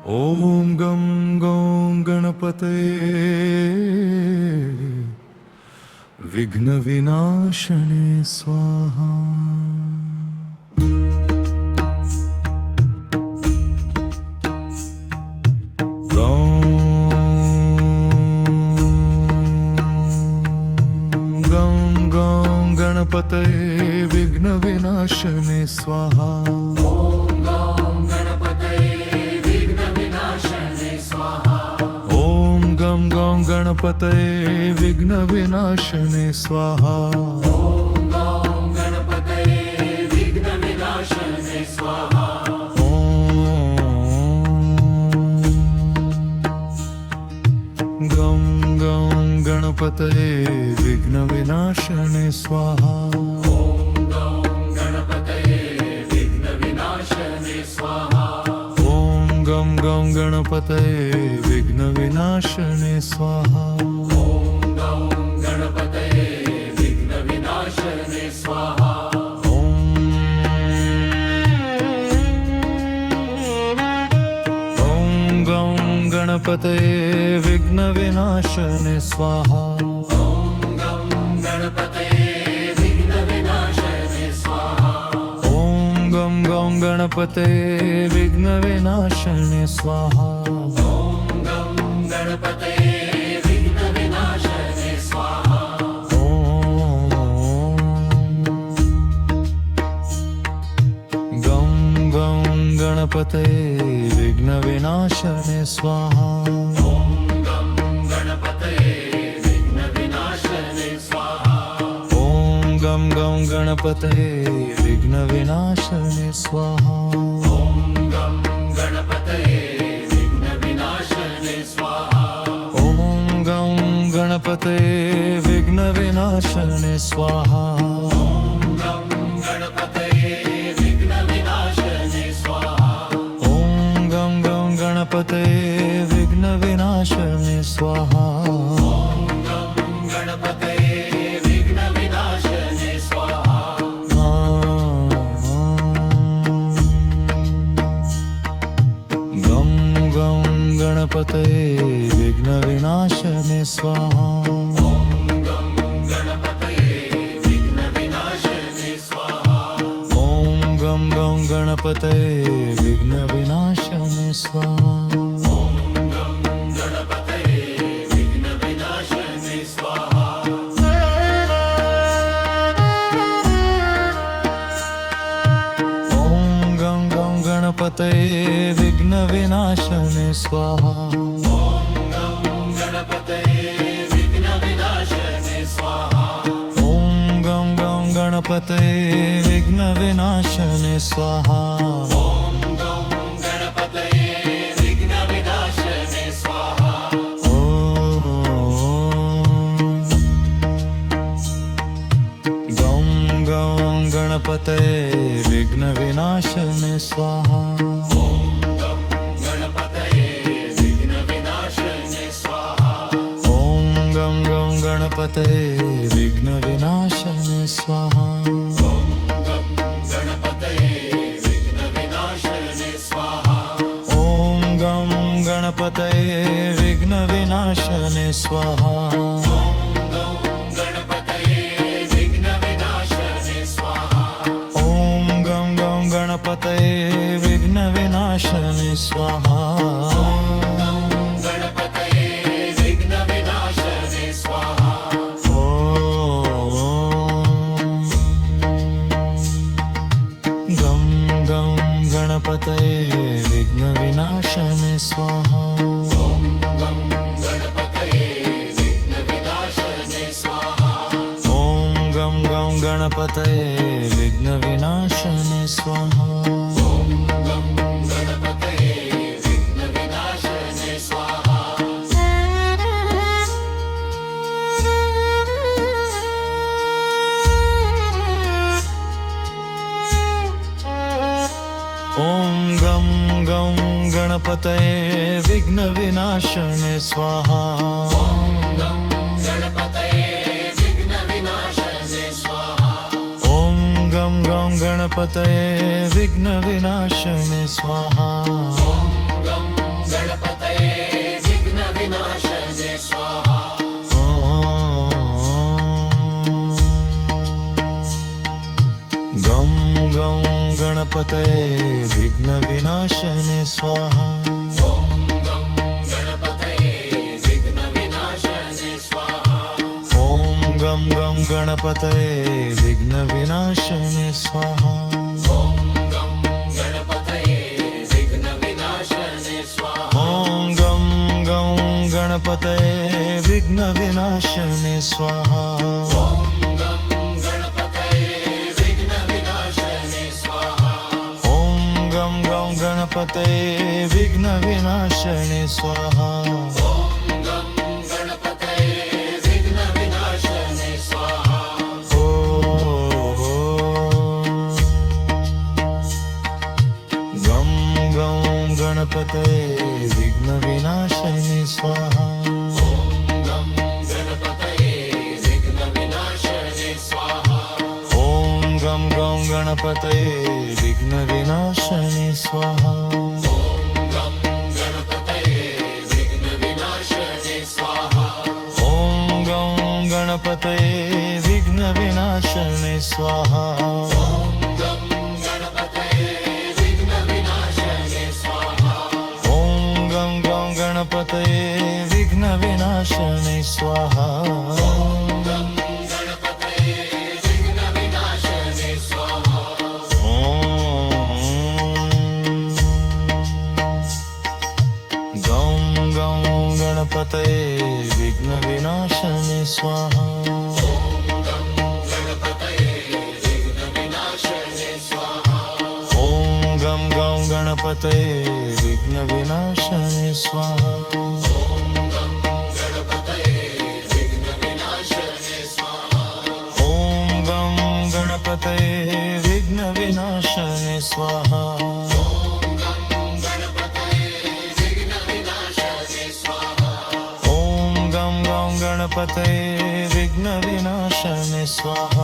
ॐ गं गौं गणपतये विघ्नविनाशने स्वाहा। गं गौं गणपतये विघ्नविनाशने स्वाहा। गं गौं गणपतये विघ्नविनाशने स्वाहा। गं गौं गणपतये विघ्नविनाशने स्वाहा। गं गौं गणपतये विघ्नविनाशने स्वाहा। ॐ गौं गणपतये विघ्नविनाशने स्वाहा। गं गौं गणपतये विघ्नविनाशने स्वाहा। गं गौं गणपतये विघ्नविनाशने स्वाहा। गं गौं गणपतये विघ्नविनाशने स्वाहा। ॐ गौं गणपतये विघ्नविनाशने स्वाहा। ॐ गं गौं गणपतये विघ्नविनाशने स्वाहा। गणपतये विघ्नविनाशने स्वाहा। ॐ गं गौं गणपतये विघ्नविनाशने स्वाहा। ॐ गं गौं गणपतये विघ्नविनाशने स्वाहा। ॐ गं गौं गणपतये विघ्नविनाशने स्वाहा। गं गौं गणपतये विघ्नविनाशने स्वाहा। गं गौं गणपतये विघ्नविनाशने स्वाहा। ॐ गं गणपतये विघ्नविनाशने स्वाहा। ॐ गं गौं गणपतये विघ्नविनाशने स्वाहा। गणपतये विघ्नविनाशने स्वाहा। ॐ गं गौं गणपतये विघ्नविनाशने स्वाहा। ॐ गं गौं गणपतये विघ्नविनाशने स्वाहा। ॐ गं गौं गणपतये विघ्नविनाशने स्वाहा। गणपतये विघ्नविनाशने स्वाहा ॐ गं गं गणपतये विघ्नविनाशने स्वाहा ॐ गं गं गणपतये विघ्नविनाशने स्वाहा ॐ गं गं गणपतये विघ्नविनाशने स्वाहा गं गं गणपतये विघ्नविनाशने स्वाहा ॐ गं गं गणपतये विघ्नविनाशने स्वाहा ॐ गं गणपतये विघ्नविनाशने स्वाहा ॐ गं गं गणपतये विघ्नविनाशने स्वाहा गं गं गणपतये विघ्नविनाशने स्वाहा ॐ गं गं गणपतये विघ्नविनाशने स्वाहा ॐ गं गणपतये विघ्नविनाशने स्वाहा ॐ गं गं गणपतये विघ्नविनाशने स्वाहा